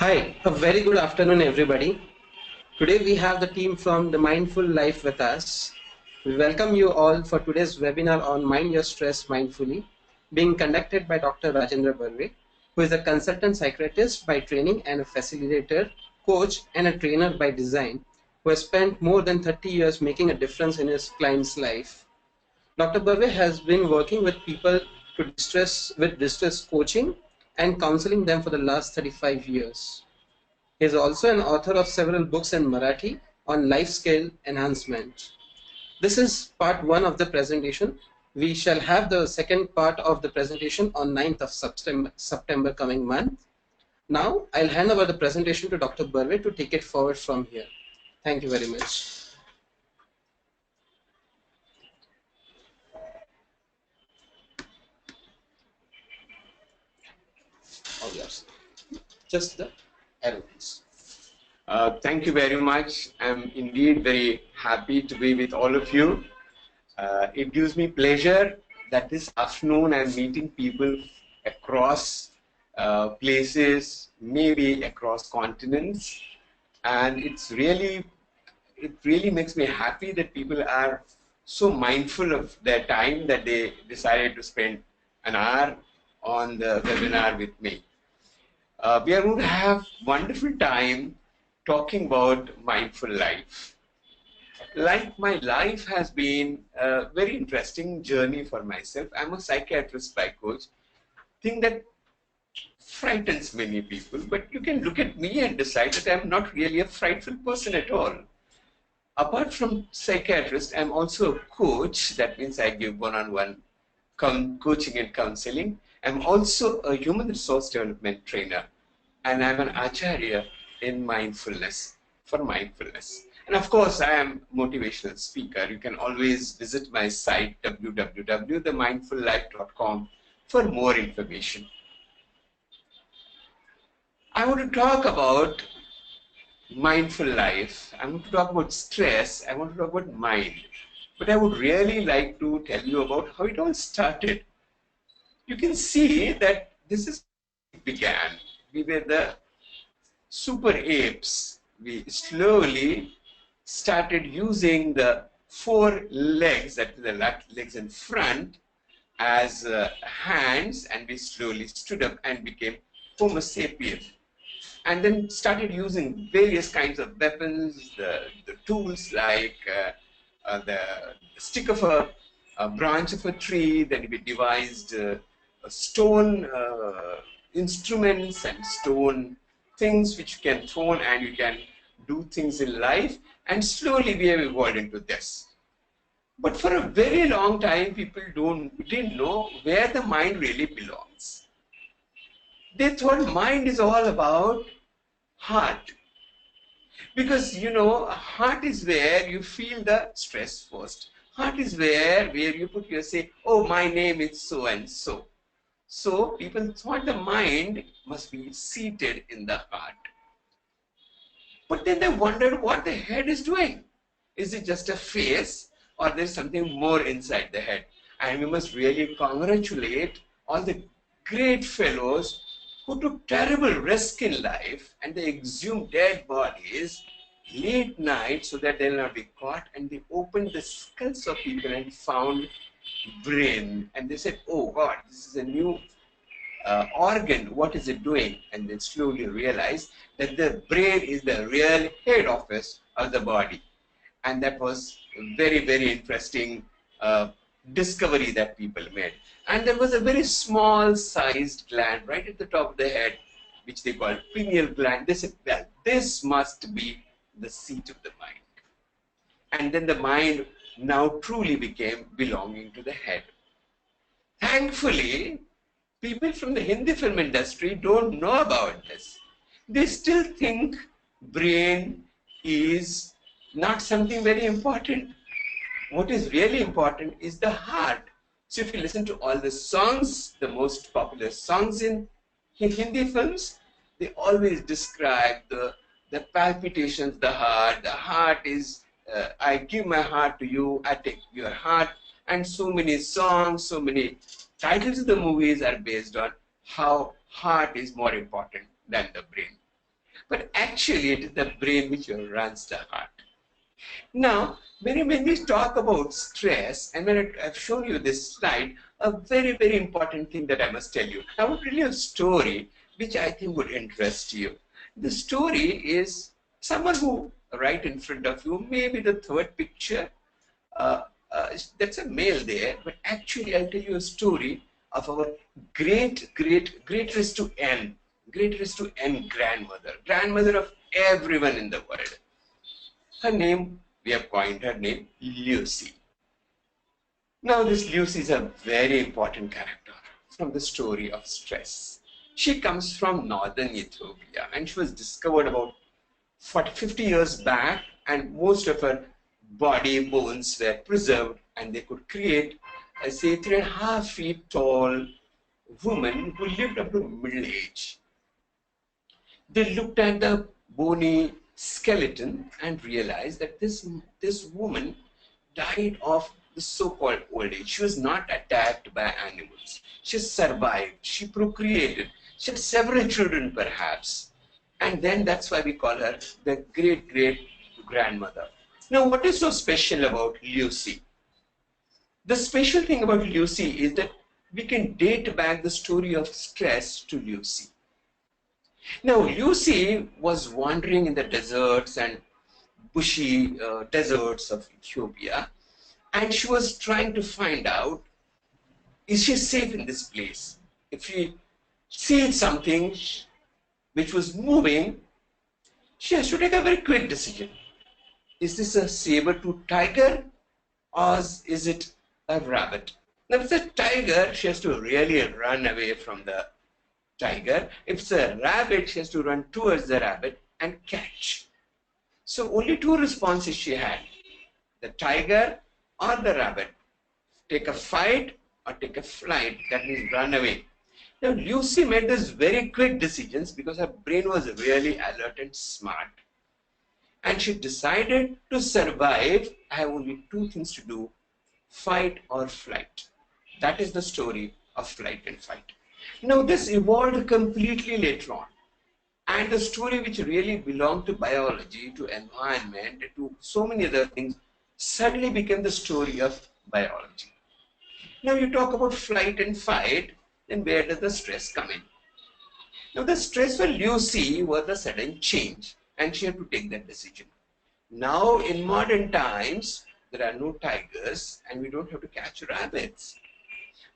Hi, a very good afternoon, everybody. Today we have the team from The Mindful Life with us. We welcome you all for today's webinar on Mind Your Stress Mindfully, being conducted by Dr. Rajendra Barve, who is a consultant psychiatrist by training and a facilitator, coach, and a trainer by design, who has spent more than 30 years making a difference in his client's life. Dr. Barve has been working with people with distress coaching and counseling them for the last 35 years. He is also an author of several books in Marathi on life skill enhancement. This is part one of the presentation. We shall have the second part of the presentation on 9th of September coming month. Now I'll hand over the presentation to Dr. Barve to take it forward from here. Thank you very much. All yours. Just the arrow, please. Thank you very much. I'm indeed very happy to be with all of you. It gives me pleasure that this afternoon I'm meeting people across places, maybe across continents, and it really makes me happy that people are so mindful of their time that they decided to spend an hour on the webinar with me. We are going to have wonderful time talking about mindful life. Like, my life has been a very interesting journey for myself. I'm a psychiatrist by coach. Thing that frightens many people, but you can look at me and decide that I'm not really a frightful person at all. Apart from psychiatrist, I'm also a coach. That means I give one-on-one coaching and counseling. I'm also a human resource development trainer, and I'm an acharya in mindfulness, for mindfulness. And of course, I am a motivational speaker. You can always visit my site, www.themindfullife.com, for more information. I want to talk about mindful life. I want to talk about stress. I want to talk about mind. But I would really like to tell you about how it all started. You can see that this is how it began. We were the super apes. We slowly started using the four legs, that is the legs in front, as hands, and we slowly stood up and became Homo sapien. And then started using various kinds of weapons, the tools like the stick of a branch of a tree. Then we devised stone instruments and stone things which you can phone, and you can do things in life. And slowly we have evolved into this. But for a very long time, people didn't know where the mind really belongs. They thought mind is all about heart. Because, you know, heart is where you feel the stress first. Heart is where you put your say, oh, my name is so and so. So people thought the mind must be seated in the heart. But then they wondered what the head is doing. Is it just a face, or there's something more inside the head? And we must really congratulate all the great fellows who took terrible risk in life, and they exhumed dead bodies late night so that they'll not be caught, and they opened the skulls of people and found brain, and they said, oh God, this is a new organ, what is it doing? And they slowly realized that the brain is the real head office of the body. And that was a very, very interesting discovery that people made. And there was a very small sized gland right at the top of the head, which they called pineal gland. They said, well, this must be the seat of the mind. And then the mind now truly became belonging to the head. Thankfully, people from the Hindi film industry don't know about this. They still think brain is not something very important. What is really important is the heart. So if you listen to all the songs, the most popular songs in Hindi films, they always describe the palpitations, the heart. The heart is, I give my heart to you, I take your heart. And so many songs, so many titles of the movies are based on how heart is more important than the brain. but actually it is the brain which runs the heart. Now, when we talk about stress, and when I've shown you this slide, a very, very important thing that I must tell you. I will tell you a story which I think would interest you. The story is someone who, right in front of you, maybe the third picture, uh, that's a male there, but actually I'll tell you a story of our great race to N grandmother of everyone in the world. Her name, we have coined her name, Lucy. Now, this Lucy is a very important character from the story of stress. She comes from northern Ethiopia and she was discovered about 50 years back, and most of her body bones were preserved, and they could create a, say, 3.5 feet tall woman who lived up to middle age. They looked at the bony skeleton and realized that this woman died of the so-called old age. She was not attacked by animals. She survived. She procreated. She had several children, perhaps. And then that's why we call her the great-great-grandmother. Now, what is so special about Lucy? The special thing about Lucy is that we can date back the story of stress to Lucy. Now, Lucy was wandering in the deserts and bushy deserts of Ethiopia, and she was trying to find out, is she safe in this place? If she sees something which was moving, she has to take a very quick decision. Is this a saber-toothed tiger or is it a rabbit? Now, if it's a tiger, she has to really run away from the tiger. If it's a rabbit, she has to run towards the rabbit and catch. So only two responses she had: the tiger or the rabbit. Take a fight or take a flight, that means run away. Now, Lucy made these very quick decisions because her brain was really alert and smart. And she decided to survive. I have only two things to do: fight or flight. That is the story of flight and fight. Now, this evolved completely later on. And the story which really belonged to biology, to environment, to so many other things, suddenly became the story of biology. Now, you talk about flight and fight, then where does the stress come in? Now, the stress for Lucy was the sudden change, and she had to take that decision. Now, in modern times, there are no tigers, and we don't have to catch rabbits.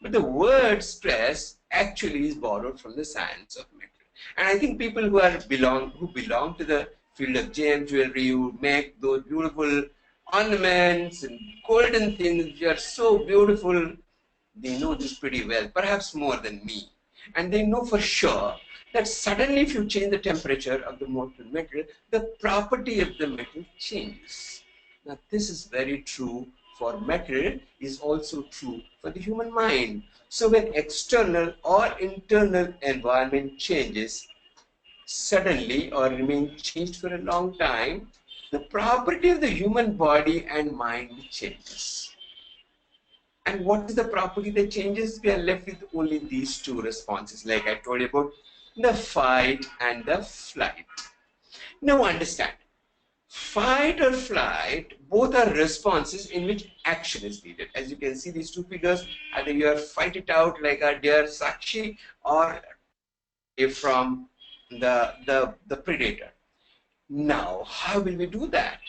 But the word stress actually is borrowed from the science of metal. And I think people who belong to the field of gem jewelry, who make those beautiful ornaments and golden things which are so beautiful, they know this pretty well, perhaps more than me. And they know for sure that suddenly if you change the temperature of the molten metal, the property of the metal changes. Now, this is very true for metal, is also true for the human mind. So when external or internal environment changes suddenly or remain changed for a long time, the property of the human body and mind changes. And what is the property that changes? We are left with only these two responses, like I told you about the fight and the flight. Now understand, fight or flight, both are responses in which action is needed. As you can see, these two figures, either you are fight it out like a deer Sakshi or from the predator. Now, how will we do that?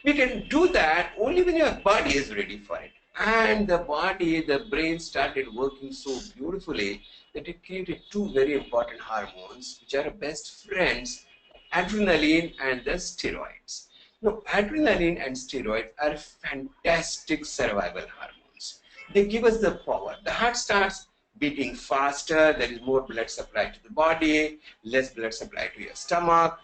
We can do that only when your body is ready for it. And the body, the brain started working so beautifully that it created two very important hormones which are best friends: adrenaline and the steroids. Now, adrenaline and steroids are fantastic survival hormones. They give us the power. The heart starts beating faster, there is more blood supply to the body, less blood supply to your stomach,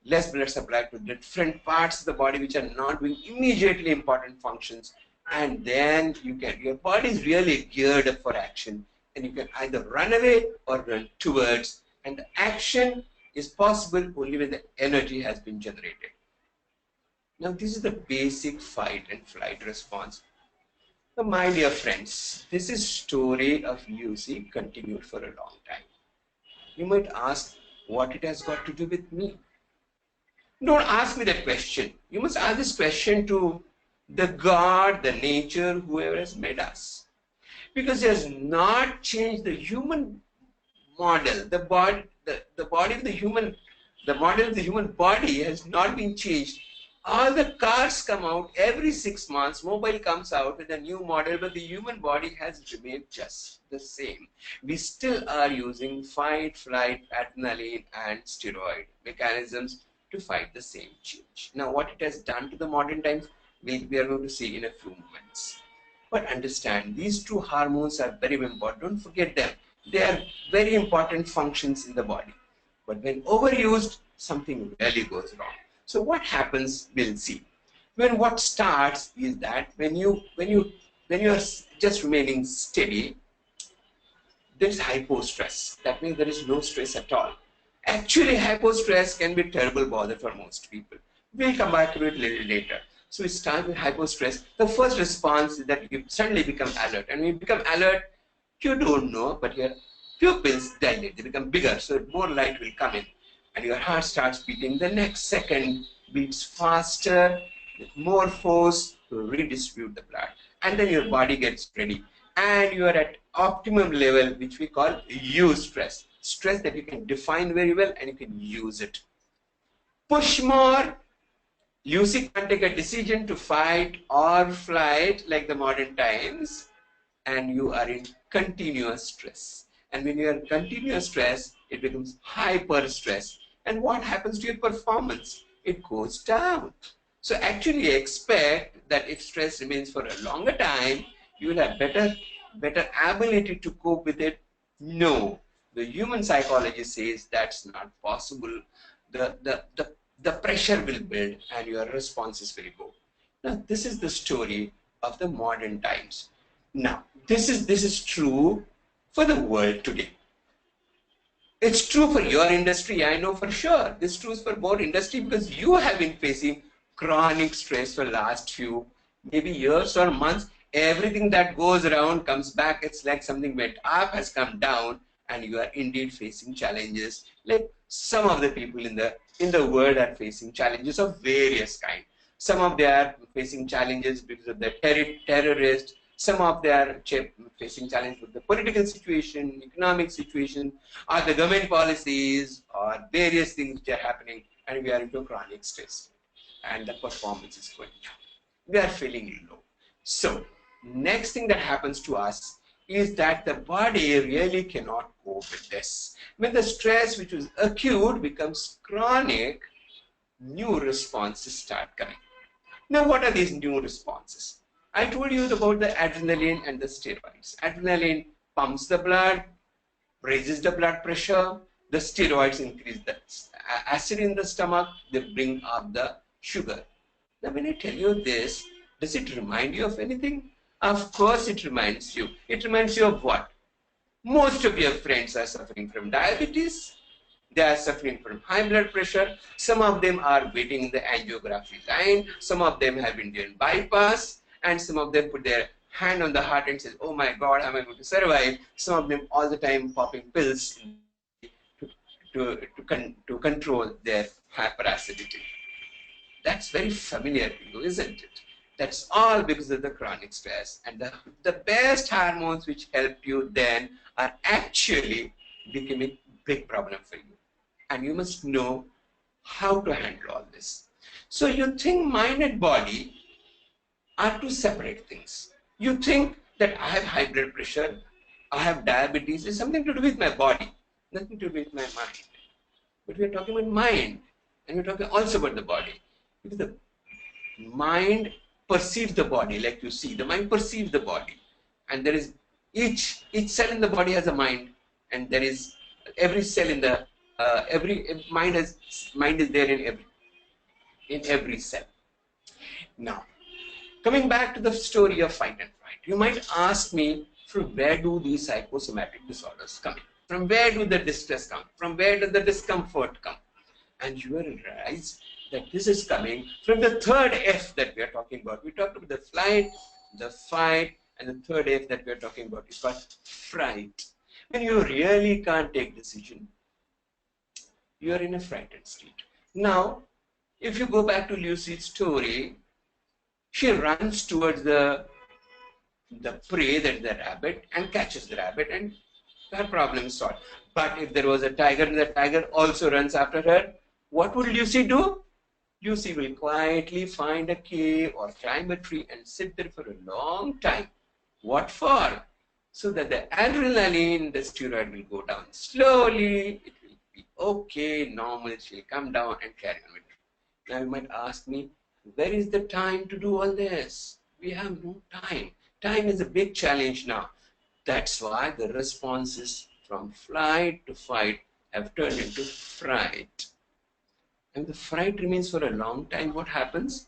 less blood supply to different parts of the body which are not doing immediately important functions. And then your body is really geared up for action, and you can either run away or run towards, and the action is possible only when the energy has been generated. Now, this is the basic fight and flight response. Now, my dear friends, this is story of Lucy continued for a long time. You might ask, what it has got to do with me? Don't ask me that question. You must ask this question to the God, the nature, whoever has made us. Because he has not changed the human model. The body of the human, the model of the human body has not been changed. All the cars come out every 6 months, mobile comes out with a new model, but the human body has remained just the same. We still are using fight, flight, adrenaline, and steroid mechanisms to fight the same change. Now, what it has done to the modern times, we are going to see in a few moments. But understand, these two hormones are very important. Don't forget them. They are very important functions in the body. But when overused, something really goes wrong. So what happens, we'll see. When what starts is that when you are just remaining steady, there is hypostress. That means there is no stress at all. Actually, hypostress can be a terrible bother for most people. We'll come back to it a little later. So we start with hypostress. The first response is that you suddenly become alert. And when you become alert, you don't know, but your pupils dilate. They become bigger, so more light will come in. And your heart starts beating. The next second beats faster, with more force to redistribute the blood. And then your body gets ready. And you are at optimum level, which we call eustress. Stress that you can define very well and you can use it. Push more. You can't take a decision to fight or flight like the modern times, and you are in continuous stress. And when you are in continuous stress, it becomes hyper stress. And what happens to your performance? It goes down. So actually expect that if stress remains for a longer time, you will have better ability to cope with it. No, the human psychology says that's not possible. The pressure will build and your responses will go. Now, this is the story of the modern times. Now, this is true for the world today. It's true for your industry, I know for sure. This is true for more industry because you have been facing chronic stress for the last few, maybe years or months. Everything that goes around comes back. It's like something went up, has come down, and you are indeed facing challenges. Like some of the people in the world are facing challenges of various kinds. Some of them are facing challenges because of the terrorists. Some of them are facing challenges with the political situation, economic situation, or the government policies, or various things which are happening, and we are into chronic stress, and the performance is going down. We are feeling low. So, next thing that happens to us is that the body really cannot cope with this. When the stress which was acute becomes chronic, new responses start coming. Now, what are these new responses? I told you about the adrenaline and the steroids. Adrenaline pumps the blood, raises the blood pressure. The steroids increase the acid in the stomach. They bring up the sugar. Now, when I tell you this, does it remind you of anything? Of course, it reminds you. It reminds you of what? Most of your friends are suffering from diabetes. They are suffering from high blood pressure. Some of them are waiting in the angiography line. Some of them have been doing bypass. And some of them put their hand on the heart and say, oh my God, how am I going to survive? Some of them all the time popping pills to control their hyperacidity. That's very familiar to you, isn't it? That's all because of the chronic stress. And the best hormones which help you then are actually becoming a big problem for you. And you must know how to handle all this. So you think mind and body are two separate things. You think that I have high blood pressure, I have diabetes, it's something to do with my body, nothing to do with my mind. But we are talking about mind, and we're talking also about the body. Because the mind perceives the body, like you see, the mind perceives the body. And there is each cell in the body has a mind, and there is every cell in the mind is there in every cell. Now, coming back to the story of fight and flight, you might ask me, from where do these psychosomatic disorders come in? From where do the distress come? From where does the discomfort come? And you will realize that this is coming from the third F that we are talking about. We talked about the flight, the fight, and the third F that we are talking about is called fright. When you really can't take decision, You are in a frightened state. Now, if you go back to Lucy's story, she runs towards the prey, that the rabbit, and catches the rabbit, and her problem is solved. But if there was a tiger and the tiger also runs after her, what would Lucy do? Lucy will quietly find a cave or climb a tree and sit there for a long time. What for? So that the adrenaline, the steroid will go down slowly, it will be okay, normal, she'll come down and carry on with it. Now you might ask me, where is the time to do all this? We have no time. Time is a big challenge now. That's why the responses from flight to fight have turned into fright. And the fright remains for a long time. What happens?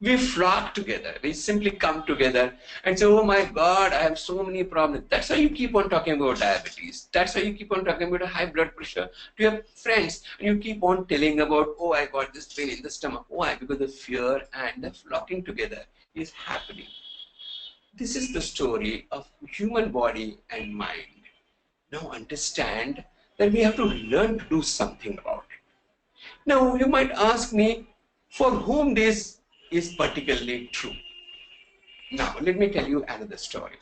We flock together. We simply come together and say, oh my God, I have so many problems. That's why you keep on talking about diabetes. That's why you keep on talking about high blood pressure to your friends. And you keep on telling about, oh, I got this pain in the stomach. Why? Because the fear and the flocking together is happening. This is the story of human body and mind. Now understand that we have to learn to do something about it. Now you might ask me, for whom this is particularly true? Now let me tell you another story.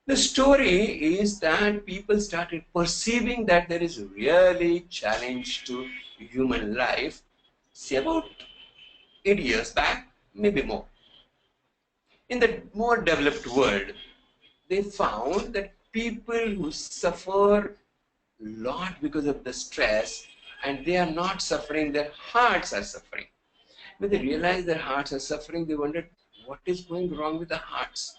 The story is that people started perceiving that there is really challenge to human life, say about 8 years back, maybe more. In the more developed world, they found that people who suffer a lot because of the stress, and they are not suffering, their hearts are suffering. When they realized their hearts are suffering, they wondered what is going wrong with the hearts.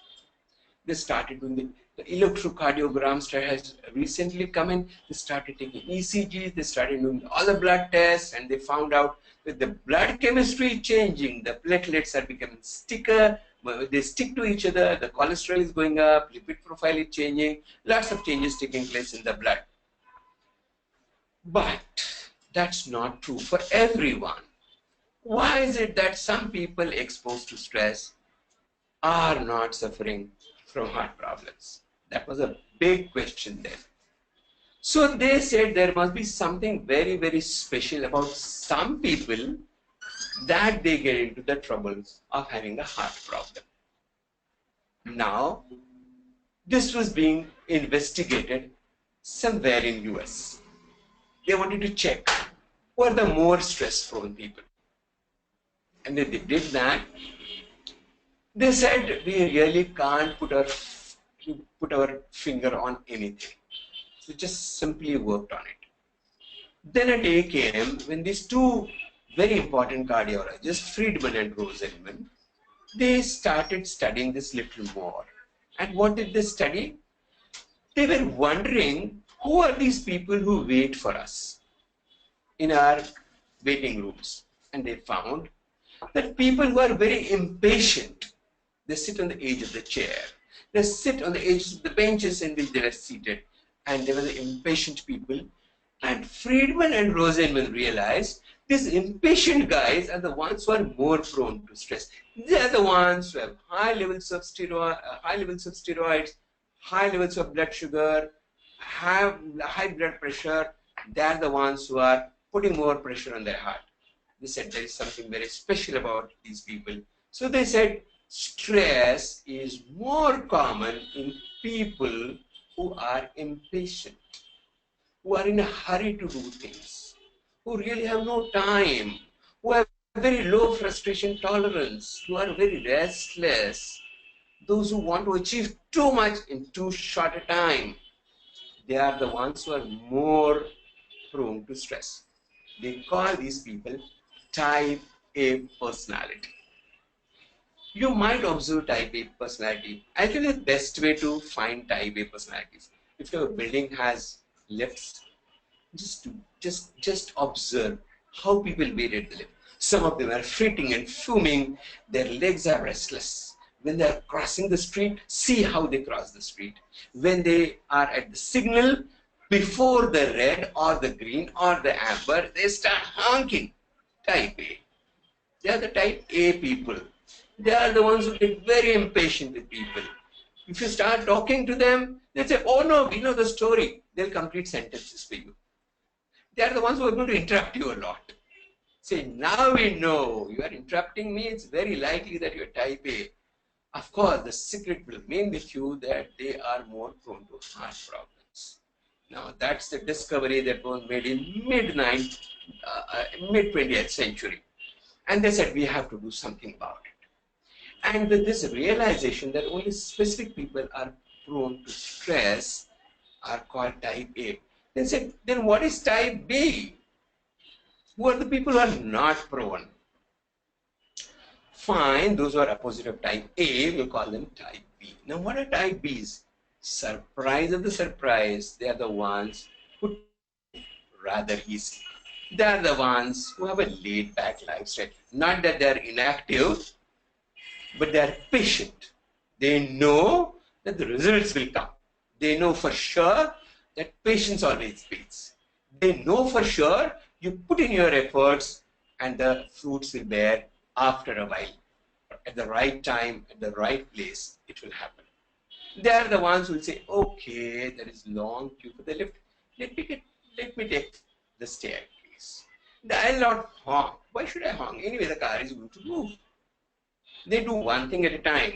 They started doing the electrocardiograms has recently come in. They started taking ECGs, they started doing all the blood tests, and they found out that the blood chemistry is changing. The platelets are becoming thicker, they stick to each other, the cholesterol is going up, lipid profile is changing, lots of changes taking place in the blood. But that's not true for everyone. Why is it that some people exposed to stress are not suffering from heart problems? That was a big question then. So they said there must be something very, very special about some people that they get into the troubles of having a heart problem. Now, this was being investigated somewhere in US. They wanted to check who are the more stress-prone people. And when they did that, they said we really can't put our finger on anything. So just simply worked on it. Then a day came when these two very important cardiologists, Friedman and Rosenman, they started studying this little more. And what did they study? They were wondering, who are these people who wait for us in our waiting rooms? And they found that people who are very impatient, they sit on the edge of the chair, they sit on the edges of the benches in which they were seated, and they were the impatient people. And Friedman and Rosenman realized these impatient guys are the ones who are more prone to stress. They are the ones who have high levels of steroids, high levels of blood sugar, have high blood pressure. They are the ones who are putting more pressure on their heart. They said there is something very special about these people. So they said stress is more common in people who are impatient, who are in a hurry to do things, who really have no time, who have very low frustration tolerance, who are very restless, those who want to achieve too much in too short a time. They are the ones who are more prone to stress. They call these people type A personality. You might observe type A personality. I think the best way to find type A personalities, if your building has lifts, just observe how people wait at the lift. Some of them are fretting and fuming, their legs are restless. When they are crossing the street, see how they cross the street. When they are at the signal, before the red or the green or the amber, they start honking. Type A. They are the type A people. They are the ones who get very impatient with people. If you start talking to them, they say, oh no, we know the story. They'll complete sentences for you. They are the ones who are going to interrupt you a lot. Say, now we know you are interrupting me. It's very likely that you're type A. Of course, the secret will remain with you that they are more prone to heart problems. Now, that's the discovery that was made in mid 20th century. And they said, we have to do something about it. And with this realization that only specific people are prone to stress are called type A. They said, then what is type B? Who are the people who are not prone? Fine, those who are opposite of type A, we'll call them type B. Now, what are type Bs? Surprise of the surprise, they are the ones who rather easy. They are the ones who have a laid-back lifestyle. Not that they are inactive, but they are patient. They know that the results will come. They know for sure that patience always beats. They know for sure you put in your efforts and the fruits will bear after a while. At the right time, at the right place, it will happen. They are the ones who will say, okay, there is long queue for the lift. Let me take the staircase. I'll not honk. Why should I honk? Anyway, the car is going to move. They do one thing at a time.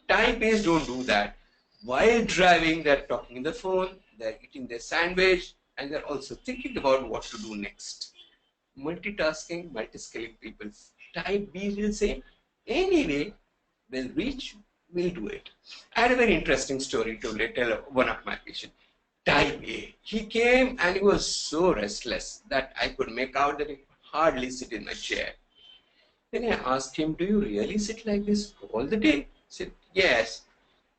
Type A's don't do that. While driving, they're talking on the phone, they're eating their sandwich, and they're also thinking about what to do next. Multitasking, multi-skilling people. Type B will say, anyway, we'll reach, we'll do it. I had a very interesting story to tell one of my patients. Type A. He came and he was so restless that I could make out that he could hardly sit in my chair. Then I asked him, do you really sit like this all the day? He said, yes.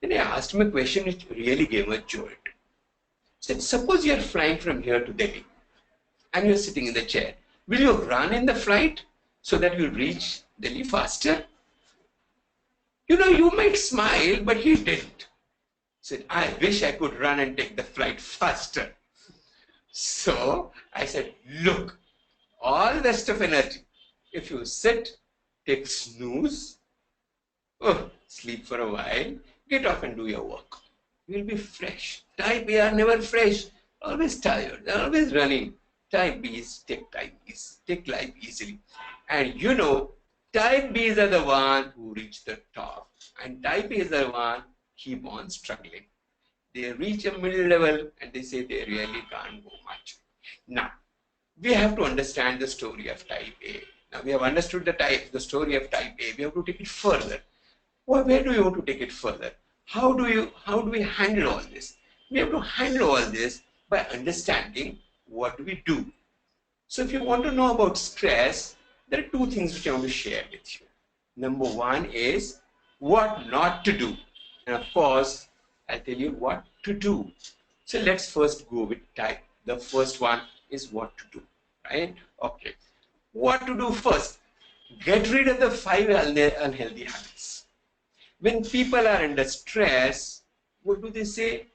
Then I asked him a question which really gave him a jolt. He said, suppose you are flying from here to Delhi and you are sitting in the chair. Will you run in the flight so that you reach Delhi faster? You know, you might smile, but he didn't. He said, I wish I could run and take the flight faster. So I said, look, all rest of energy. If you sit, take snooze, sleep for a while, get off and do your work. You'll be fresh. Type A are never fresh, always tired, they're always running. Type B's take life easily. And you know, type B's are the one who reach the top, and type A's are the one keep on struggling. They reach a middle level and they say they really can't go much. Now, we have to understand the story of type A. Now we have understood the story of type A. We have to take it further. Well, where do you want to take it further? How do we handle all this? We have to handle all this by understanding what do we do. So if you want to know about stress, there are two things which I want to share with you. Number one is what not to do. And of course, I'll tell you what to do. So let's first go with type. The first one is what to do, right? Okay. What to do first? Get rid of the 5 unhealthy habits. When people are under stress, what do they say?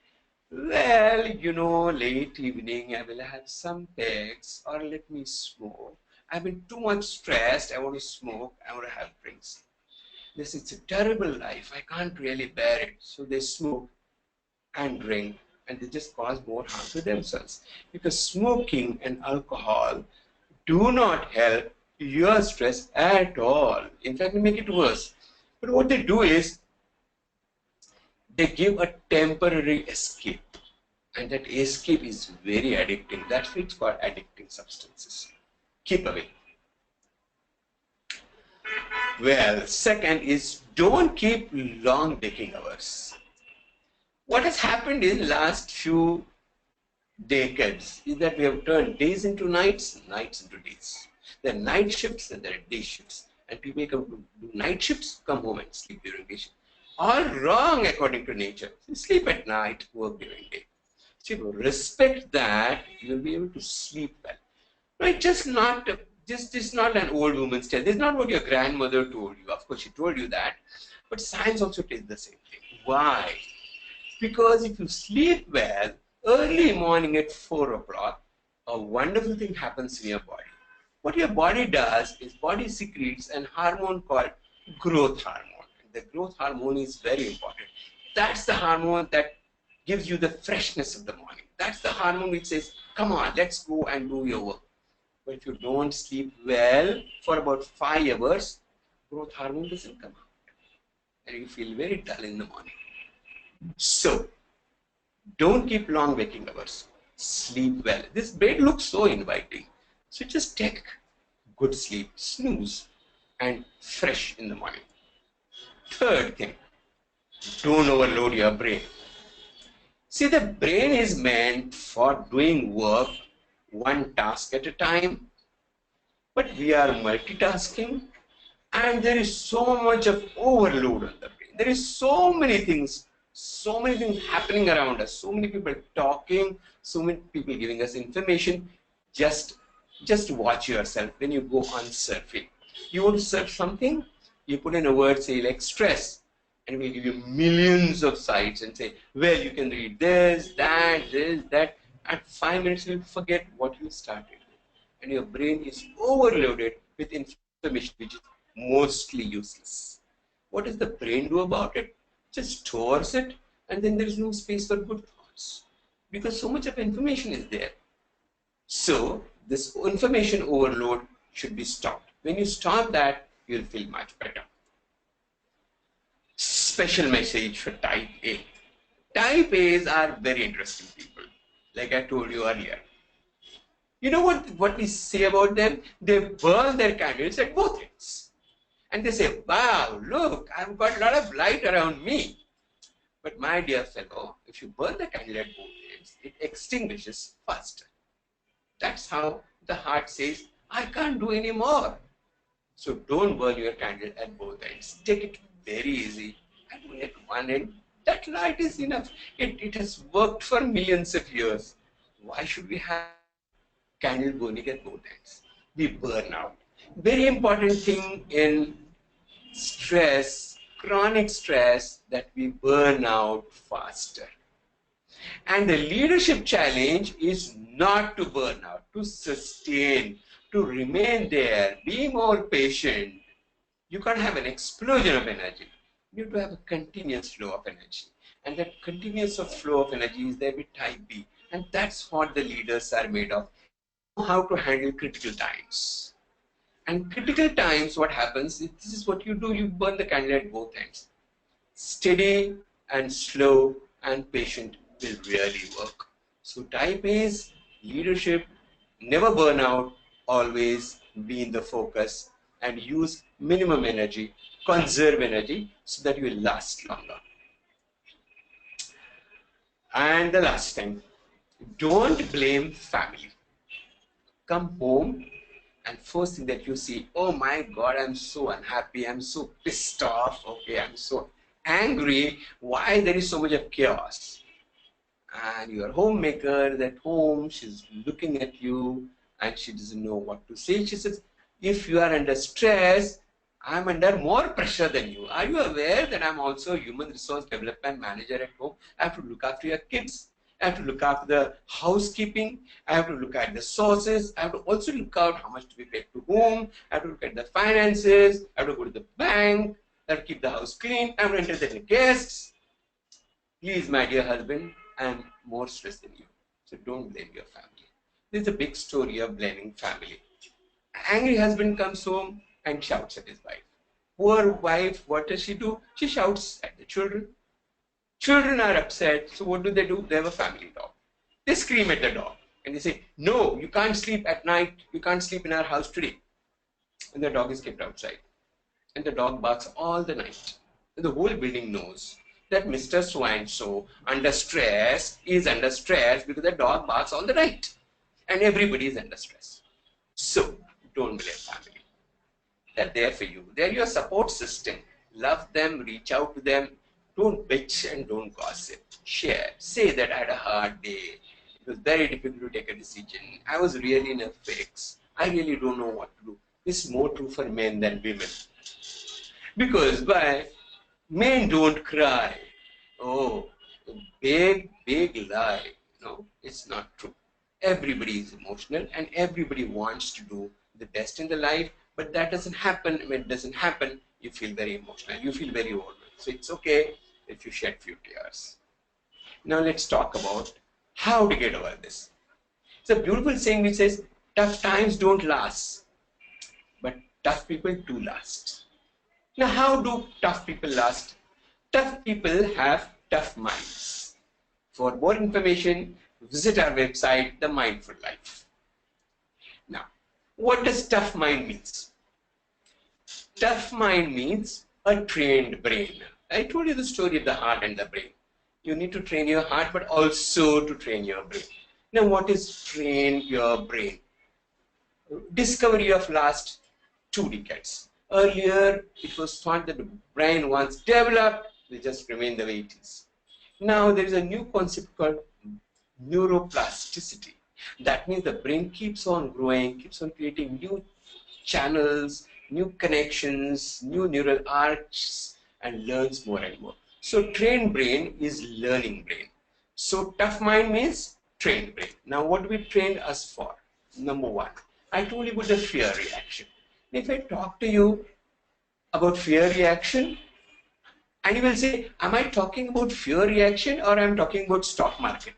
Well, you know, late evening, I will have some pegs or let me smoke. I've been too much stressed. I want to smoke. I want to have drinks. This is a terrible life. I can't really bear it. So they smoke and drink and they just cause more harm to themselves. Because smoking and alcohol do not help your stress at all. In fact, they make it worse. But what they do is they give a temporary escape. And that escape is very addicting. That's why it's called addicting substances. Keep away. Well, second is don't keep long waking hours. What has happened in last few decades is that we have turned days into nights, nights into days. There are night shifts and there are day shifts. And people come to do night shifts, come home and sleep during day shift. All wrong according to nature. You sleep at night, work during day. So if you respect that, you will be able to sleep well. No, it's just not an old woman's tale. This is not what your grandmother told you. Of course, she told you that. But science also tells the same thing. Why? Because if you sleep well, early morning at 4 o'clock, a wonderful thing happens in your body. What your body does is body secretes an hormone called growth hormone. The growth hormone is very important. That's the hormone that gives you the freshness of the morning. That's the hormone which says, come on, let's go and do your work. But if you don't sleep well for about 5 hours, growth hormone doesn't come out. And you feel very dull in the morning. So, don't keep long waking hours. Sleep well. This bed looks so inviting. So just take good sleep, snooze, and fresh in the morning. Third thing, don't overload your brain. See, the brain is meant for doing work one task at a time, but we are multitasking and there is so much of overload on the brain. There is so many things happening around us, so many people talking, so many people giving us information. Just watch yourself when you go on surfing. You want to surf something, you put in a word, say like stress, and we'll give you millions of sites and say, well, you can read this, that. At 5 minutes, you'll forget what you started with. And your brain is overloaded with information which is mostly useless. What does the brain do about it? Just stores it, and then there is no space for good thoughts because so much of information is there. So, this information overload should be stopped. When you stop that, you'll feel much better. Special message for type A. Type A's are very interesting people, like I told you earlier. You know what we say about them? They burn their candles at both ends. And they say, wow, look, I've got a lot of light around me. But my dear fellow, if you burn the candle at both ends, it extinguishes faster. That's how the heart says, I can't do any more. So don't burn your candle at both ends. Take it very easy and burn at one end. That light is enough. It has worked for millions of years. Why should we have candle burning at both ends? We burn out. Very important thing in stress, chronic stress, that we burn out faster. And the leadership challenge is not to burn out, to sustain, to remain there, be more patient. You can't have an explosion of energy. You have to have a continuous flow of energy. And that continuous flow of energy is there with type B. And that's what the leaders are made of. How to handle critical times. And critical times, what happens, this is what you do, you burn the candle at both ends. Steady and slow and patient will really work. So type A's leadership, never burn out, always be in the focus and use minimum energy, conserve energy so that you will last longer. And the last thing, don't blame family. Come home and first thing that you see, oh my God, I'm so unhappy, I'm so pissed off, okay, I'm so angry, why there is so much of chaos? And your homemaker is at home, she's looking at you and she doesn't know what to say. She says, if you are under stress, I'm under more pressure than you. Are you aware that I'm also a human resource development manager at home? I have to look after your kids. I have to look after the housekeeping. I have to look at the sources. I have to also look out how much to be paid to whom. I have to look at the finances. I have to go to the bank. I have to keep the house clean. I have to entertain the guests. Please, my dear husband, I am more stressed than you. So don't blame your family. This is a big story of blaming family. Angry husband comes home and shouts at his wife. Poor wife, what does she do? She shouts at the children. Children are upset, so what do? They have a family dog. They scream at the dog and they say, no, you can't sleep at night, you can't sleep in our house today. And the dog is kept outside. And the dog barks all the night. And the whole building knows that Mr. So-and-so is under stress because the dog barks all the night. And everybody is under stress. So, don't blame family. They're there for you. They're your support system. Love them, reach out to them. Don't bitch and don't gossip. Share. Say that I had a hard day. It was very difficult to take a decision. I was really in a fix. I really don't know what to do. This is more true for men than women. Because men don't cry. Oh, a big lie. No, it's not true. Everybody is emotional and everybody wants to do the best in the life, but that doesn't happen. When it doesn't happen, you feel very emotional. You feel very overwhelmed. So it's okay if you shed few tears. Now let's talk about how to get over this. It's a beautiful saying which says, tough times don't last, but tough people do last. Now, how do tough people last? Tough people have tough minds. For more information, visit our website, The Mindful Life. Now, what does tough mind means? Tough mind means a trained brain. I told you the story of the heart and the brain. You need to train your heart, but also to train your brain. Now, what is train your brain? Discovery of last 2 decades. Earlier, it was thought that the brain, once developed, will just remain the way it is. Now, there is a new concept called neuroplasticity. That means the brain keeps on growing, keeps on creating new channels, new connections, new neural arcs, and learns more and more. So, trained brain is learning brain. So, tough mind means trained brain. Now, what do we train us for? Number one, I told you about the fear reaction. If I talk to you about fear reaction, and you will say, am I talking about fear reaction or I'm talking about stock market?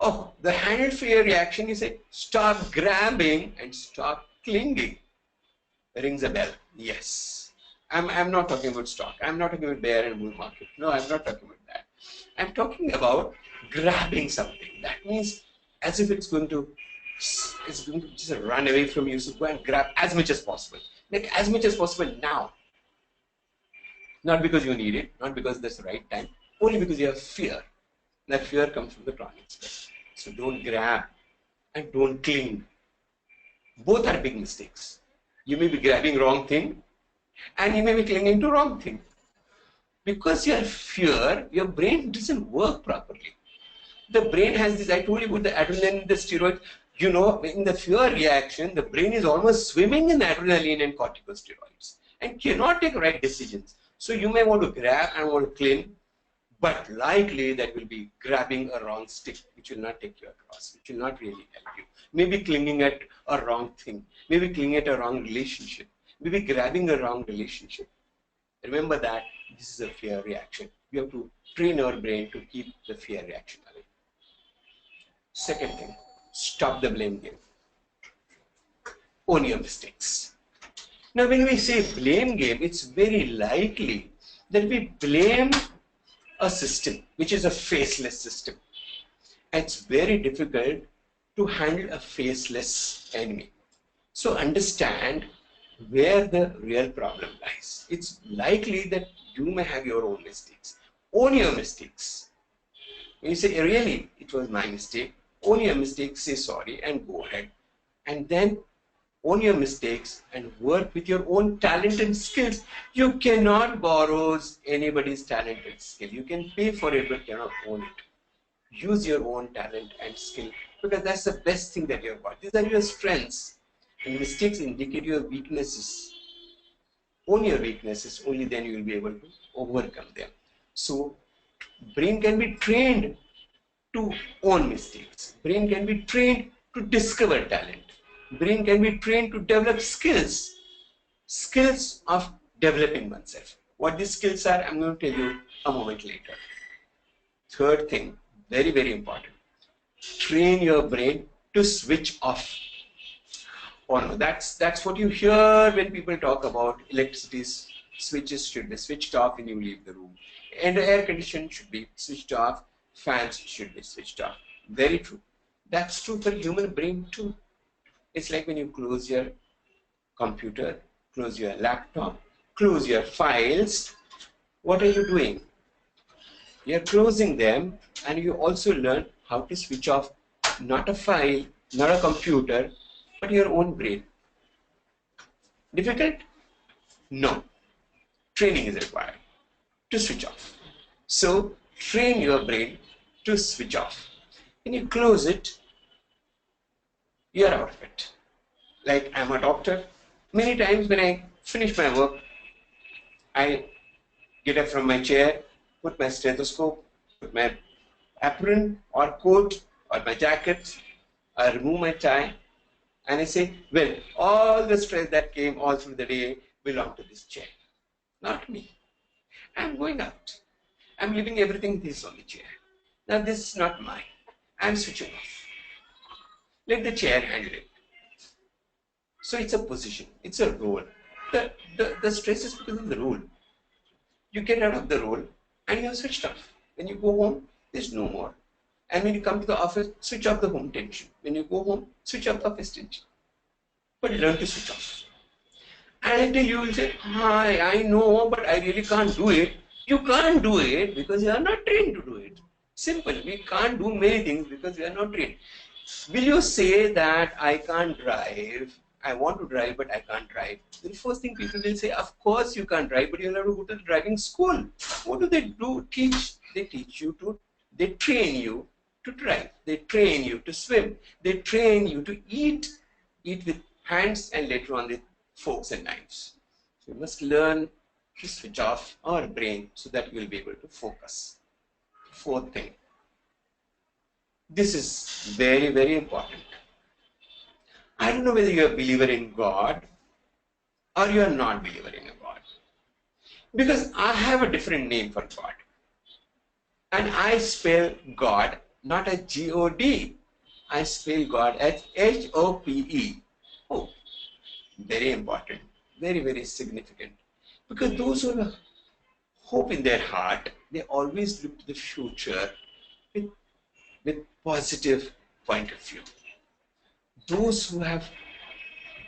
Oh, the handle fear reaction, you say, stop grabbing and stop clinging. Rings a bell. Yes. I'm not talking about stock. I'm not talking about bear and bull market. No, I'm not talking about that. I'm talking about grabbing something. That means as if it's going to just run away from you. So go and grab as much as possible. Like as much as possible now. Not because you need it, not because that's the right time, only because you have fear. That fear comes from the chronic stress. So don't grab and don't cling. Both are big mistakes. You may be grabbing wrong thing and you may be clinging to wrong thing. Because you have fear, your brain doesn't work properly. The brain has this, I told you about the adrenaline, the steroids. You know, in the fear reaction, the brain is almost swimming in adrenaline and corticosteroids and cannot take right decisions. So you may want to grab and want to cling, but likely that will be grabbing a wrong stick, which will not take you across, which will not really help you. Maybe clinging at a wrong thing, maybe clinging at a wrong relationship, maybe grabbing a wrong relationship. Remember that this is a fear reaction. We have to train our brain to keep the fear reaction away. Second thing, stop the blame game. Own your mistakes. Now, when we say blame game, it's very likely that we blame a system, which is a faceless system. And it's very difficult to handle a faceless enemy. So understand where the real problem lies. It's likely that you may have your own mistakes. Own your mistakes. When you say, really, it was my mistake, own your mistakes, say sorry, and go ahead. And then own your mistakes and work with your own talent and skills. You cannot borrow anybody's talent and skill. You can pay for it, but cannot own it. Use your own talent and skill because that's the best thing that you've got. These are your strengths. And mistakes indicate your weaknesses. Own your weaknesses, only then you will be able to overcome them. So, brain can be trained to own mistakes. Brain can be trained to discover talent. Brain can be trained to develop skills. Skills of developing oneself. What these skills are, I'm going to tell you a moment later. Third thing, very, very important. Train your brain to switch off. Oh no, that's what you hear when people talk about electricity switches should be switched off when you leave the room. And the air condition should be switched off. Fans should be switched off. Very true. That's true for human brain too. It's like when you close your computer, close your laptop, close your files. What are you doing? You're closing them and you also learn how to switch off not a file, not a computer, but your own brain. Difficult? No. Training is required to switch off. So train your brain to switch off. When you close it, you're out of it. Like I'm a doctor. Many times when I finish my work, I get up from my chair, put my stethoscope, put my apron or coat or my jacket, I remove my tie, and I say, well, all the stress that came all through the day belonged to this chair, not me. I'm going out. I'm leaving everything this on the chair. Now this is not mine. I'm switching off. Let the chair handle it. So it's a position, it's a role. The stress is because of the role. You get out of the role and you have switched off. When you go home, there's no more. And when you come to the office, switch off the home tension. When you go home, switch off the office tension. But learn to switch off. And you will say, hi, I know, but I really can't do it. You can't do it because you are not trained to do it. Simple. We can't do many things because we are not trained. Will you say that I can't drive? I want to drive, but I can't drive. The first thing people will say, of course you can't drive, but you'll have to go to the driving school. What do? Teach. They teach you to, they train you to drive. They train you to swim. They train you to eat with hands and later on with forks and knives. So we must learn to switch off our brain so that we will be able to focus. Fourth thing. This is very, very important. I don't know whether you are a believer in God or you are not a believer in a God. Because I have a different name for God. And I spell God not as G-O-D. I spell God as H-O-P-E. Oh, very important. Very, very significant. Because those who have hope in their heart, they always look to the future with positive point of view. Those who have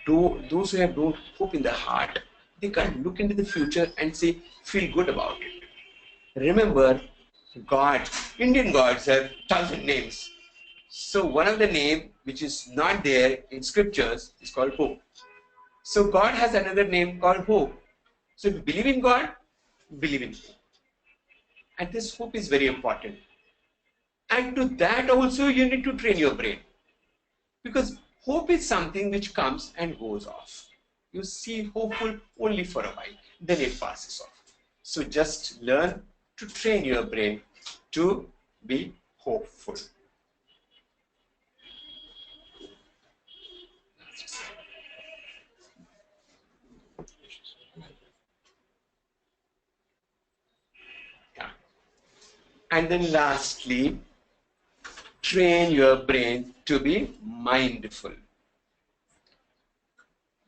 no hope in the heart, they can't look into the future and say, feel good about it. Remember, God, Indian gods have 1,000 names. So one of the names which is not there in scriptures is called hope. So God has another name called hope. So if you believe in God, believe in hope. And this hope is very important. And to that also you need to train your brain. Because hope is something which comes and goes off. You see hopeful only for a while, then it passes off. So just learn to train your brain to be hopeful. Yeah. And then lastly, train your brain to be mindful.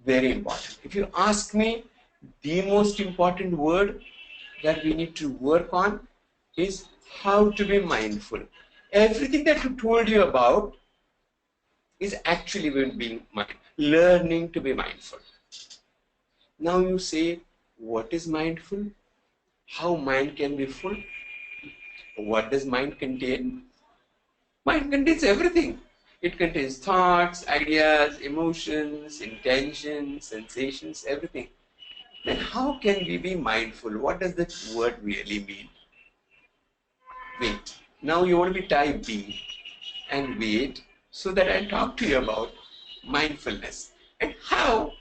Very important. If you ask me, the most important word that we need to work on is how to be mindful. Everything that I told you about is actually being mindful, learning to be mindful. Now you say, what is mindful? How mind can be full? What does mind contain? Mind contains everything. It contains thoughts, ideas, emotions, intentions, sensations, everything. Then how can we be mindful? What does that word really mean? Wait. Now you only type B and wait so that I talk to you about mindfulness and how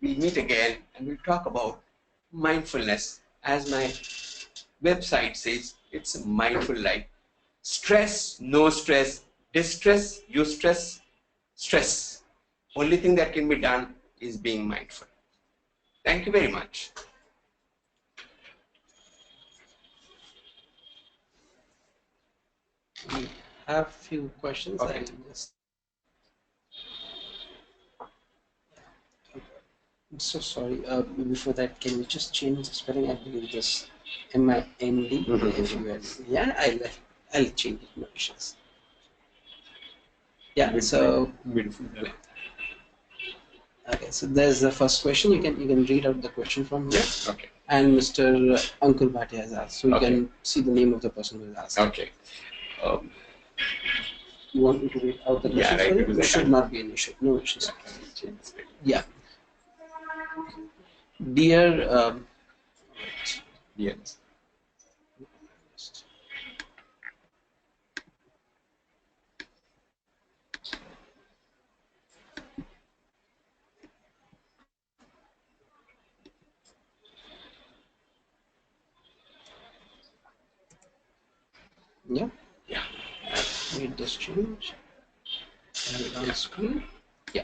we'll meet again and we'll talk about mindfulness. As my website says, it's a mindful life. Stress, no stress. Distress, eustress, stress. Only thing that can be done is being mindful. Thank you very much. We have few questions. Okay. I'm so sorry. Before that, can you just change the spelling? I believe this M-I-N-D. If you had, yeah, I'll change it. No issues. Yeah. So Beautiful. okay. So there's the first question. You can read out the question from here. Okay. And Mr. Ankur Bhatia has asked, so you can see the name of the person who has asked. Okay. You want me to read out the question? Yeah, right. It should not be an issue. No issues. Yeah. Dear. Yes. Yeah. Yeah. Read this change. Have it on screen. Yeah.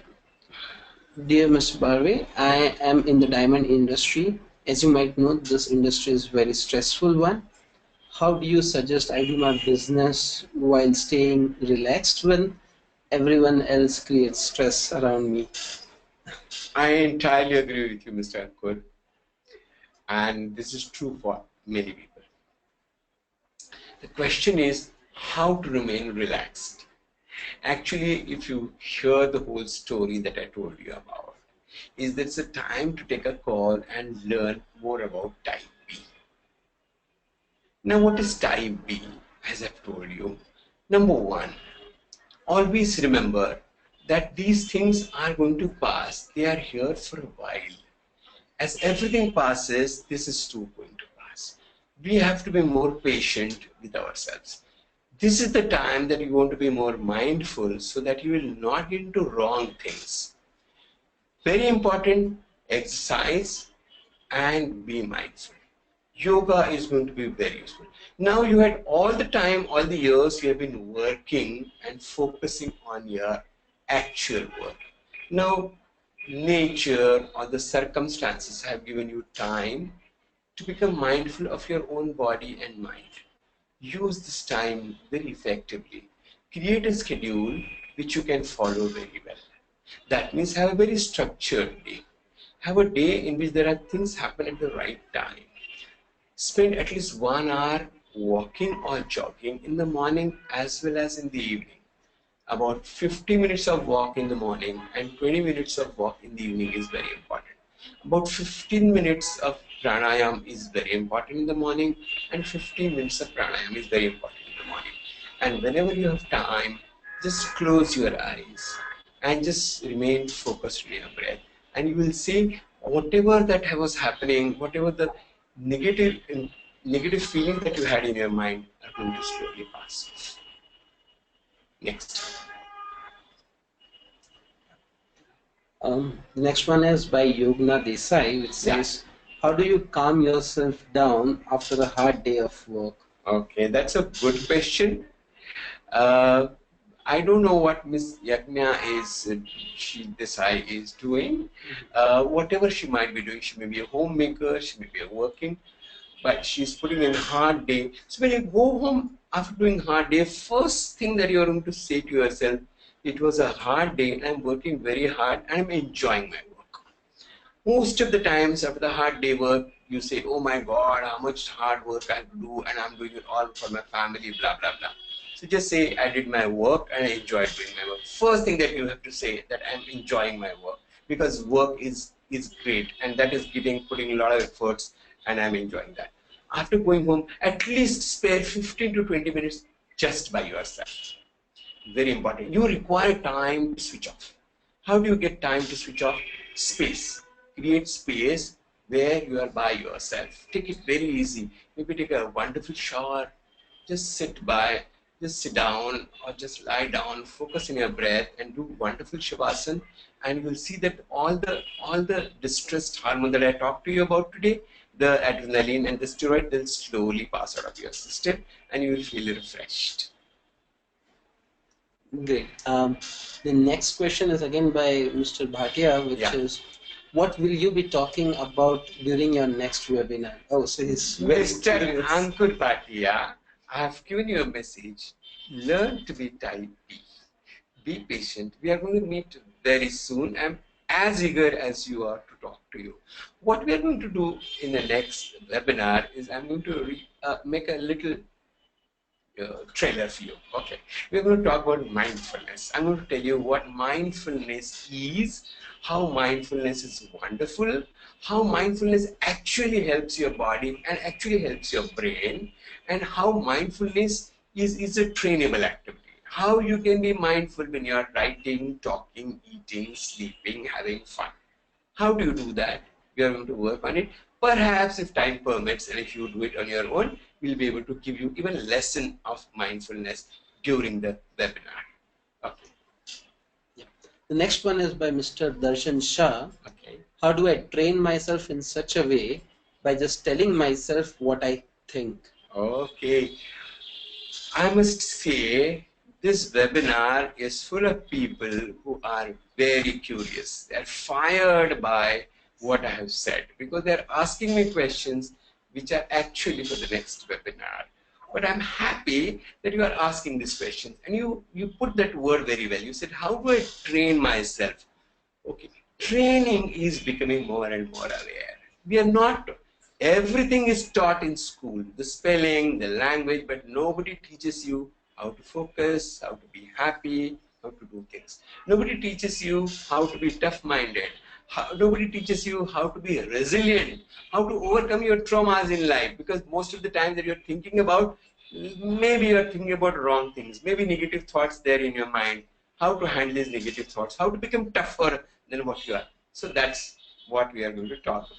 Dear Mr. Barve, I am in the diamond industry. As you might know, this industry is a very stressful one. how do you suggest I do my business while staying relaxed when everyone else creates stress around me? I entirely agree with you, Mr. Ankur, and this is true for many people. The question is how to remain relaxed. Actually, if you hear the whole story that I told you about, is that it's a time to take a call and learn more about type B. Now, what is type B? As I've told you, number one, always remember that these things are going to pass. They are here for a while. As everything passes, this is too going to pass. We have to be more patient with ourselves. This is the time that you want to be more mindful so that you will not get into wrong things. Very important, exercise and be mindful. Yoga is going to be very useful. Now you had all the time, all the years you have been working and focusing on your actual work. Now nature or the circumstances have given you time to become mindful of your own body and mind. Use this time very effectively. Create a schedule which you can follow very well. That means have a very structured day. Have a day in which there are things happen at the right time. Spend at least 1 hour walking or jogging in the morning as well as in the evening. About 50 minutes of walk in the morning and 20 minutes of walk in the evening is very important. About 15 minutes of pranayam is very important in the morning, and 15 minutes of pranayam is very important in the morning. And whenever you have time, just close your eyes and just remain focused on your breath. And you will see whatever that was happening, whatever the negative negative feeling that you had in your mind are going to slowly pass. Next. The next one is by Yogna Desai, which says, how do you calm yourself down after a hard day of work? Okay, that's a good question. I don't know what Miss Yagna Desai is doing. Whatever she might be doing, she may be a homemaker, she may be working, but she's putting in a hard day. So when you go home after doing hard day, first thing that you're going to say to yourself, it was a hard day and I'm working very hard and I'm enjoying my work. Most of the times after the hard day work, you say, oh my God, how much hard work I have to do and I'm doing it all for my family, blah, blah, blah. So just say, I did my work and I enjoyed doing my work. First thing that you have to say that I'm enjoying my work, because work is great and that is putting a lot of efforts and I'm enjoying that. After going home, at least spare 15 to 20 minutes just by yourself. Very important. You require time to switch off. How do you get time to switch off? Space. Create space where you are by yourself. Take it very easy. Maybe take a wonderful shower. Just sit down or just lie down, focus in your breath and do wonderful shavasana, and you will see that all the distressed hormone that I talked to you about today, the adrenaline and the steroid, will slowly pass out of your system and you will feel refreshed. Great. The next question is again by Mr. Bhatia, which is, what will you be talking about during your next webinar? Oh, so he's Mr. Ankur Bhatia, I have given you a message. Learn to be type B. Be patient. We are going to meet very soon. I'm as eager as you are to talk to you. What we are going to do in the next webinar is I'm going to make a little trailer for you. Okay, we're going to talk about mindfulness. I'm going to tell you what mindfulness is, how mindfulness is wonderful, how mindfulness actually helps your body and actually helps your brain, and how mindfulness is a trainable activity. How you can be mindful when you are writing, talking, eating, sleeping, having fun. How do you do that? We are going to work on it. Perhaps if time permits and if you do it on your own, we'll be able to give you even a lesson of mindfulness during the webinar. Okay. Yeah. The next one is by Mr. Darshan Shah. Okay. How do I train myself in such a way by just telling myself what I think? Okay. I must say, this webinar is full of people who are very curious. They're fired by what I have said because they're asking me questions which are actually for the next webinar. But I'm happy that you are asking these questions, and you put that word very well. You said, how do I train myself? Okay, training is becoming more and more aware. We are not, everything is taught in school, the spelling, the language, but nobody teaches you how to focus, how to be happy, how to do things. Nobody teaches you how to be tough-minded. Nobody teaches you how to be resilient, how to overcome your traumas in life, because most of the time that you're thinking about, maybe you're thinking about wrong things, maybe negative thoughts there in your mind, how to handle these negative thoughts, how to become tougher than what you are. So that's what we are going to talk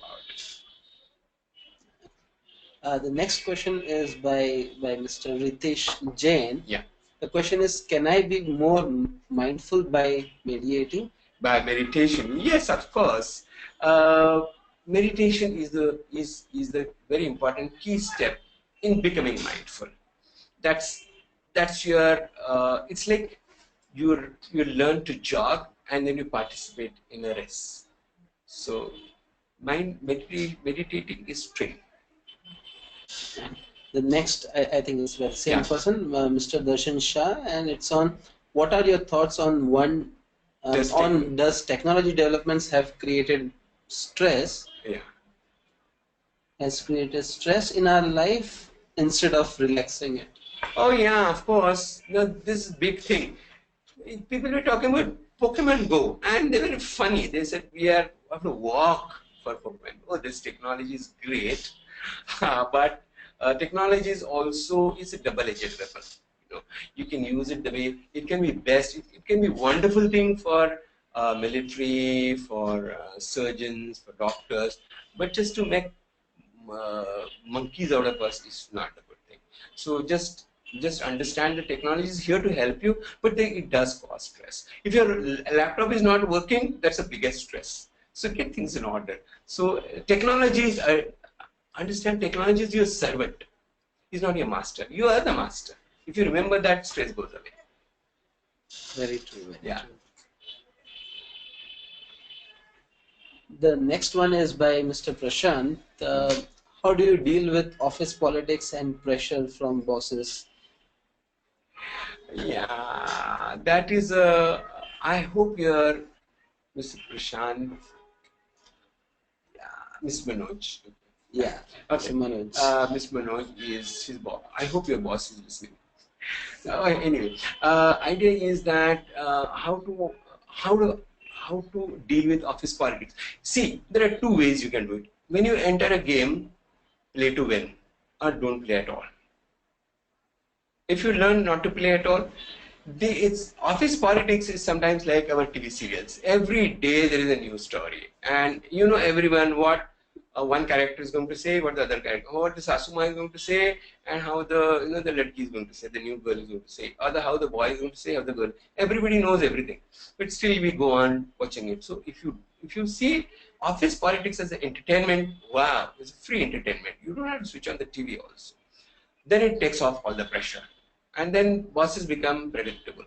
about. The next question is by Mr. Ritesh Jain. Yeah. The question is, can I be more mindful by meditating? By meditation, yes, of course. Meditation is the very important key step in becoming mindful. That's your it's like you learn to jog and then you participate in a race. So meditating is training. The next, I think it's the same Yeah. person, Mr. Darshan Shah, and it's on what are your thoughts on does technology developments have created stress? Yeah. Has created stress in our life instead of relaxing it. Oh yeah, of course. You know, this is big thing. People were talking about Pokemon Go, and they were funny. They said we have to walk for Pokemon. Oh, this technology is great, but technology is also is a double-edged weapon. You know, you can use it the way it can be best. It can be wonderful thing for military, for surgeons, for doctors, but just to make monkeys out of us is not a good thing. So just understand the technology is here to help you, but it does cause stress. If your laptop is not working, that's the biggest stress. So get things in order. So technology is, understand technology is your servant. It's not your master. You are the master. If you remember that, stress goes away. Very true. Very Yeah. true. The next one is by Mr. Prashant. How do you deal with office politics and pressure from bosses? Yeah, that is a. I hope you're Mr. Prashant. Yeah, Miss Manoj. Yeah, Okay. Mr. Manoj. Miss Manoj is his boss. I hope your boss is listening. Anyway, idea is that how to how to deal with office politics. See, there are two ways you can do it. When you enter a game, play to win, or don't play at all. If you learn not to play at all, it's office politics is sometimes like our TV serials. Every day there is a new story, and you know everyone what one character is going to say, what the other character, what the Sasuma is going to say, and how the the ladki is going to say, the new girl is going to say, or how the boy is going to say, how the girl. Everybody knows everything, but still we go on watching it. So if you see office politics as an entertainment, wow, it's free entertainment. You don't have to switch on the TV also. Then it takes off all the pressure, and then bosses become predictable.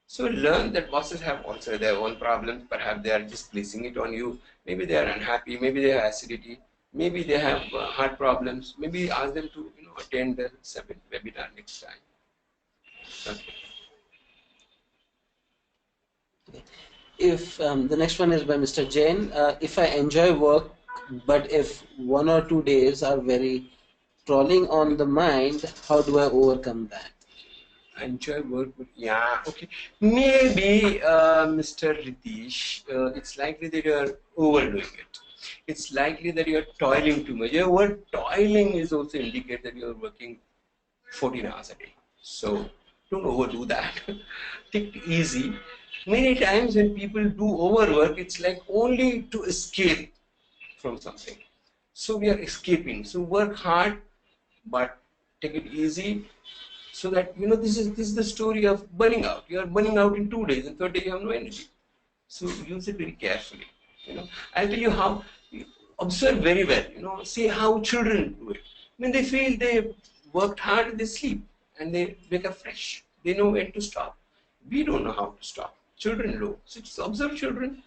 So learn that bosses have also their own problems. Perhaps they are just placing it on you. Maybe they are unhappy. Maybe they have acidity. Maybe they have heart problems. Maybe ask them to attend the webinar next time. Okay. If the next one is by Mr. Jain, if I enjoy work, but if 1 or 2 days are very trawling on the mind, how do I overcome that? Enjoy work, yeah, okay. Maybe, Mr. Ritesh, it's likely that you're overdoing it. It's likely that you're toiling too much. Your word toiling is also indicate that you're working 14 hours a day. So don't overdo that. Take it easy. Many times when people do overwork, it's like only to escape from something. So we are escaping. So work hard, but take it easy so that this is the story of burning out. You are burning out in 2 days, and third day you have no energy. So use it very carefully. I'll tell you how. Observe very well. See how children do it. When they feel they worked hard, they sleep and they wake up fresh. They know when to stop. We don't know how to stop. Children know. So just observe children,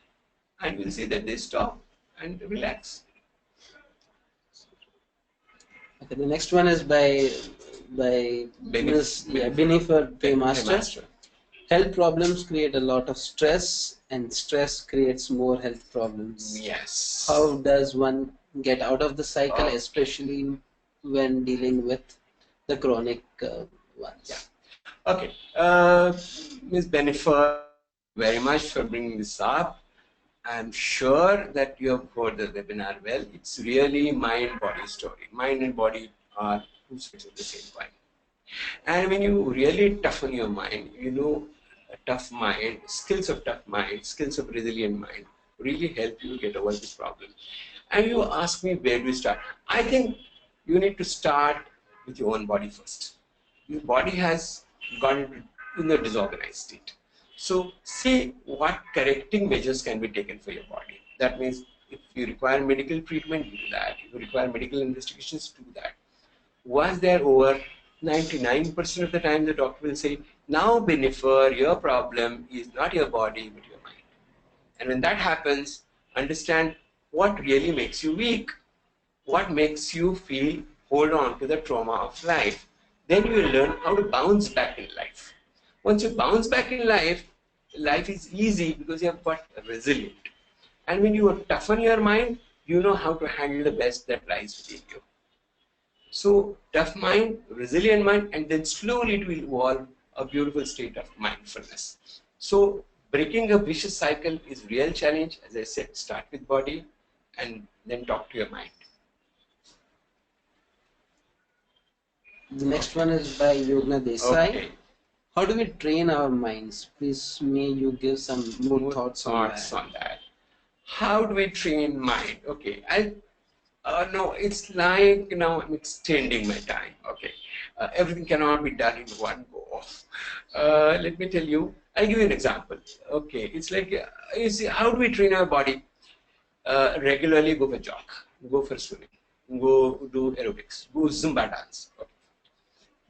and we'll see that they stop and relax. Okay, the next one is by by Benifer Paymaster. Health problems create a lot of stress, and stress creates more health problems. Yes. How does one get out of the cycle, especially when dealing with the chronic ones? Yeah. Okay. Ms. Benifer, very much for bringing this up. I'm sure that you have heard the webinar well. It's really mind-body story. Mind and body are two sides of the same coin. And when you really toughen your mind, a tough mind, skills of tough mind, skills of resilient mind really help you get over this problem. And you ask me, where do you start? I think you need to start with your own body first. Your body has gone in a disorganized state. So see what correcting measures can be taken for your body. That means if you require medical treatment, do that. If you require medical investigations, do that. Once they're over, 99% of the time the doctor will say, now Benifer, your problem is not your body but your mind. And when that happens, understand what really makes you weak, what makes you feel hold on to the trauma of life. Then you will learn how to bounce back in life. Once you bounce back in life, life is easy because you have got resilient. And when you toughen your mind, you know how to handle the best that lies within you. So tough mind, resilient mind, and then slowly it will evolve a beautiful state of mindfulness. So breaking a vicious cycle is real challenge. As I said, start with body and then talk to your mind. The next one is by Yogna Desai. Okay. How do we train our minds? Please, may you give some more thoughts on that. How do we train mind? Okay, no, it's like I'm extending my time. Okay, everything cannot be done in one go. Let me tell you. I'll give you an example. Okay, it's like you see, how do we train our body? Regularly go for jog, go for swimming, go do aerobics, go Zumba dance. Okay.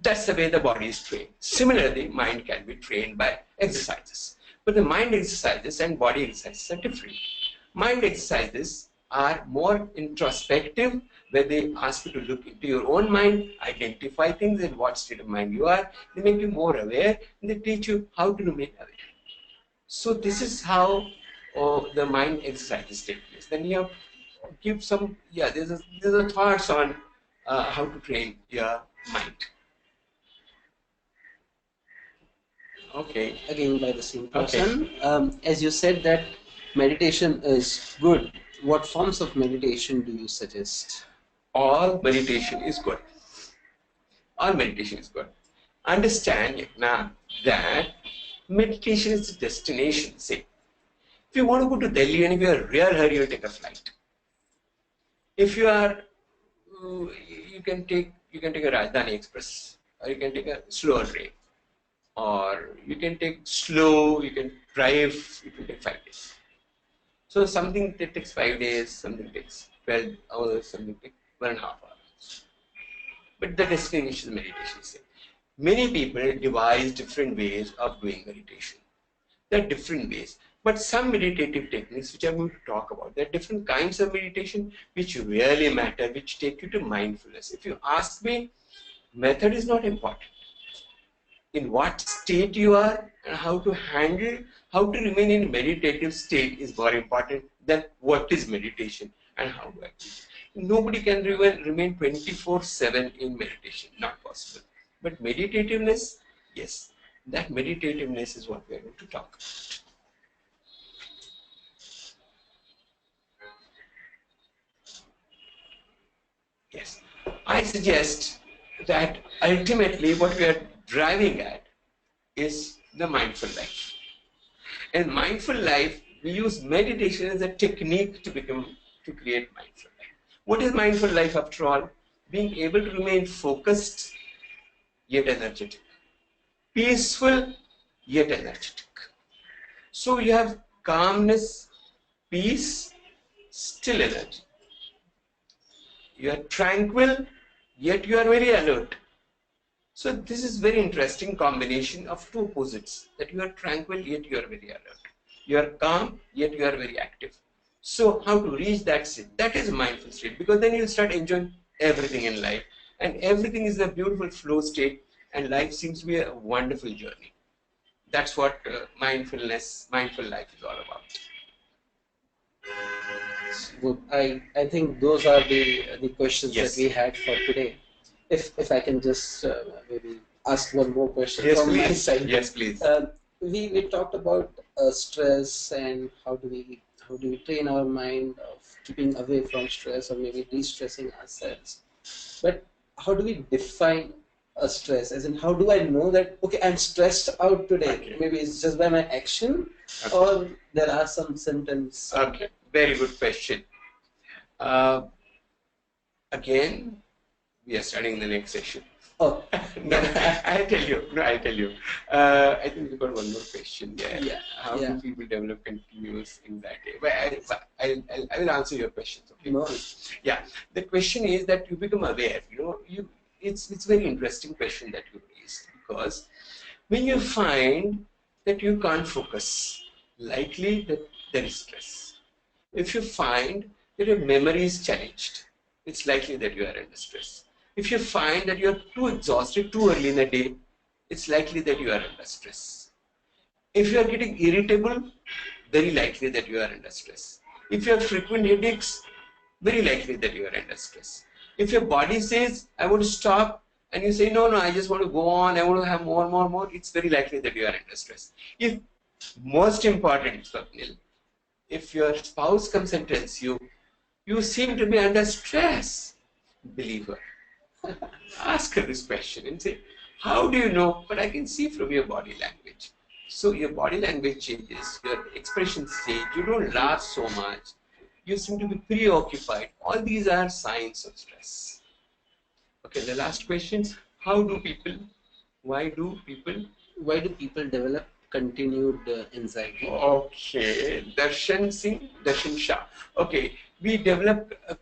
That's the way the body is trained. Similarly, mind can be trained by exercises. But the mind exercises and body exercises are different. Mind exercises are more introspective, where they ask you to look into your own mind, identify things in what state of mind you are. They make you more aware, and they teach you how to remain aware. So this is how the mind exercises take place. Then you have give some, there's a thoughts on how to train your mind. Okay. Again by the same person. Okay. As you said that meditation is good, what forms of meditation do you suggest? All meditation is good. All meditation is good. Understand now that meditation is the destination. Say, if you want to go to Delhi and if you are in a real hurry, you'll take a flight. If you are, you can take a Rajdhani Express, or you can take a slower train, or you can take slow. You can drive. It will take 5 days. So something that takes 5 days, something takes 12 hours, something takes 1.5 hours. But the destination is meditation. Say. Many people devise different ways of doing meditation. There are different ways. But some meditative techniques which I'm going to talk about, there are different kinds of meditation which really matter, which take you to mindfulness. If you ask me, method is not important. In what state you are and how to handle, how to remain in meditative state is more important than what is meditation and how to act. Nobody can remain 24/7 in meditation, not possible. But meditativeness, yes, that meditativeness is what we are going to talk about. Yes, I suggest that ultimately what we are driving at is the mindful life. In mindful life, we use meditation as a technique to create mindful life. What is mindful life after all? Being able to remain focused yet energetic, peaceful yet energetic. So you have calmness, peace, still energy. You are tranquil, yet you are very alert. So this is very interesting combination of two opposites, that you are tranquil yet you are very alert. You are calm yet you are very active. So how to reach that state? That is mindful state, because then you start enjoying everything in life. and everything is a beautiful flow state, and life seems to be a wonderful journey. That's what mindful life is all about. Good. I think those are the questions Yes. that we had for today. If I can just maybe ask one more question Yes, from my please. side. Yes, please. We talked about stress and how do we train our mind of keeping away from stress or maybe de-stressing ourselves. But how do we define a stress? As in, how do I know that okay, I'm stressed out today? Okay. Maybe it's just by my action, Okay. or there are some symptoms. Okay, very good question. Uh, Again, we are starting the next session. Oh, No, I'll tell you. No, I'll tell you. I think we've got one more question there. Yeah, How yeah. do people develop continuous anxiety? But I will answer your questions. Okay. No. Yeah. The question is that you become aware. It's very interesting question that you raised, because when you find that you can't focus, likely that there is stress. If you find that your memory is challenged, it's likely that you are under stress. If you find that you are too exhausted too early in the day, it's likely that you are under stress. If you are getting irritable, very likely that you are under stress. If you have frequent headaches, very likely that you are under stress. If your body says, I want to stop, and you say, no, I just want to go on, I want to have more, it's very likely that you are under stress. If most important, Swapnil, if your spouse comes and tells you, you seem to be under stress, believe her. Ask her this question and say, how do you know? But I can see from your body language. So your body language changes, your expressions change, you don't laugh so much, you seem to be preoccupied. All these are signs of stress. Okay, the last question, why do people develop continued anxiety? Okay, Darshan Shah. Okay, we develop a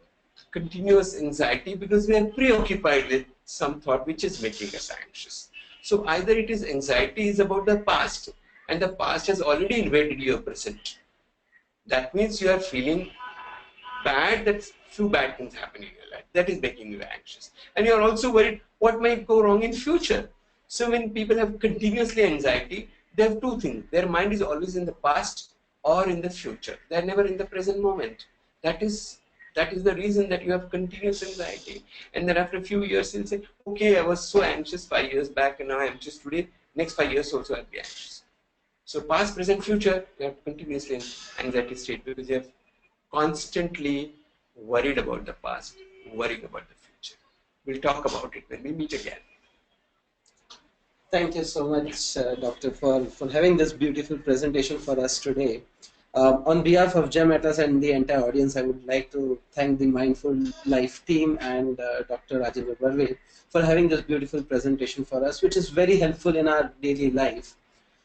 continuous anxiety because we are preoccupied with some thought which is making us anxious. So either it is anxiety is about the past, and the past has already invaded your present. That means you are feeling bad that few bad things happen in your life. That is making you anxious. And you are also worried what might go wrong in future. So when people have continuously anxiety, they have two things. Their mind is always in the past or in the future. They are never in the present moment. That is the reason that you have continuous anxiety. And then after a few years, you'll say, okay, I was so anxious 5 years back and now I'm anxious today. Next 5 years also I'll be anxious. So past, present, future, you have continuously in anxiety state because you have constantly worried about the past, worrying about the future. We'll talk about it when we meet again. Thank you so much, Doctor, for having this beautiful presentation for us today. On behalf of GemAtlas and the entire audience, I would like to thank the Mindful Life team and Dr. Rajendra Barve for having this beautiful presentation for us, which is very helpful in our daily life.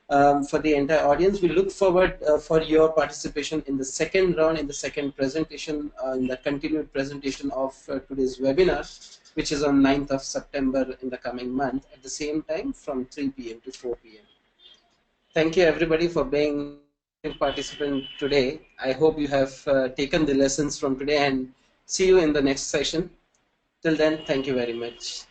For the entire audience, we look forward for your participation in the second round, in the second presentation, in the continued presentation of today's webinar, which is on 9th of September in the coming month at the same time from 3 p.m. to 4 p.m. Thank you everybody for being a participant today. I hope you have taken the lessons from today, and see you in the next session. Till then, thank you very much.